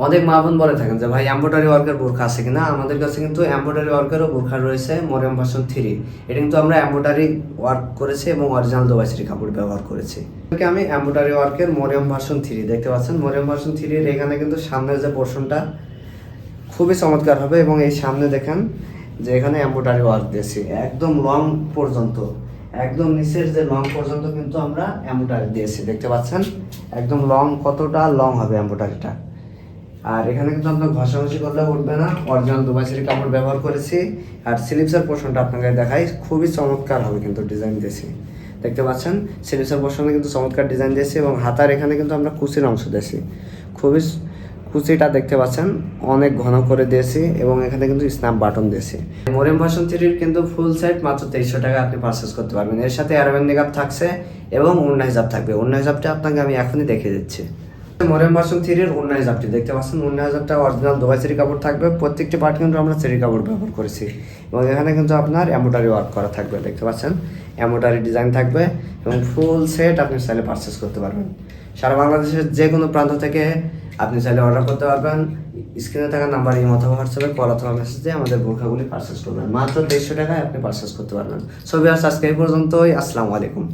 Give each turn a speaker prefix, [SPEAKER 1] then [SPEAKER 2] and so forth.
[SPEAKER 1] অনেক মা বোন বলে থাকেন যে ভাই এমব্রয়ডারি ওয়ার্কের বোরখা আছে কিনা। আমাদের কাছে কিন্তু এমব্রয়ডারি ওয়ার্কেরও বোরখা রয়েছে, মরিয়ম ভার্সন 3। এটা কিন্তু আমরা এমব্রয়ডারি ওয়ার্ক করেছি এবং অরিজিনাল দুবাইসেরি কাপড় ব্যবহার করেছি। আমি এমব্রয়ডারি ওয়ার্কের মরিয়ম ভার্সন 3 দেখতে পাচ্ছেন। মরিয়ম ভার্সন 3 এর এখানে কিন্তু সামনের যে পোর্শনটা খুবই চমৎকার হবে, এবং এই সামনে দেখেন যে এখানে এমব্রয়ডারি ওয়ার্ক দিয়েছি একদম লং পর্যন্ত, একদম নিচের যে লং পর্যন্ত কিন্তু আমরা এমব্রয়ডারি দিয়েছি দেখতে পাচ্ছেন। একদম লং, কতটা লং হবে এমব্রয়ডারিটা। আর এখানে কিন্তু আপনার ঘষাঘষি করলে উঠবে না, অরিজিনাল দুবাইসেরি কাপড় ব্যবহার করেছি। আর স্লিপসের পোর্শনটা আপনাকে দেখাই, খুবই চমৎকার হবে কিন্তু ডিজাইন দিয়েছি দেখতে পাচ্ছেন। স্লিপসের পোর্শনে কিন্তু চমৎকার ডিজাইন দিয়েছি, এবং হাতার এখানে কিন্তু আমরা কুচির অংশ দিয়েছি, খুবই কুচিটা দেখতে পাচ্ছেন অনেক ঘন করে দিয়েছি, এবং এখানে কিন্তু স্ন্যাপ বাটন দিয়েছি। মরিয়ম ভার্সন 3 কিন্তু ফুল সেট মাত্র 2300 টাকা আপনি পারচেস করতে পারবেন। এর সাথে অ্যারাবিয়ান নিকাব থাকছে এবং ওড়না হিজাব থাকবে। ওড়না হিজাবটা আপনাকে আমি এখনই দেখিয়ে দিচ্ছি। মরিয়ম ভার্সন 3 এর ওড়না হিজাবটি দেখতে পাচ্ছেন। ওড়না হিজাবটা অরিজিনাল দুবাইসেরি কাপড় থাকবে, প্রত্যেকটি পার্ট কিন্তু আমরা চেরি কাপড় ব্যবহার করেছি, এবং এখানে কিন্তু আপনার এমব্রয়ডারি ওয়ার্ক করা থাকবে দেখতে পাচ্ছেন। এমব্রয়ডারি ডিজাইন থাকবে, এবং ফুল সেট আপনি চাইলে পারচেস করতে পারবেন। সারা বাংলাদেশের যে কোনো প্রান্ত থেকে আপনি চাইলে অর্ডার করতে পারবেন। স্ক্রিনে থাকা নাম্বার এই অথবা হোয়াটসঅ্যাপে কল অথবা মেসেজ দিয়ে আমাদের বোরখাগুলি পারচেস করবেন। মাত্র 2300 টাকায় আপনি পারচেস করতে পারবেন। ছবি আজকে এই পর্যন্তই। আসসালামু আলাইকুম।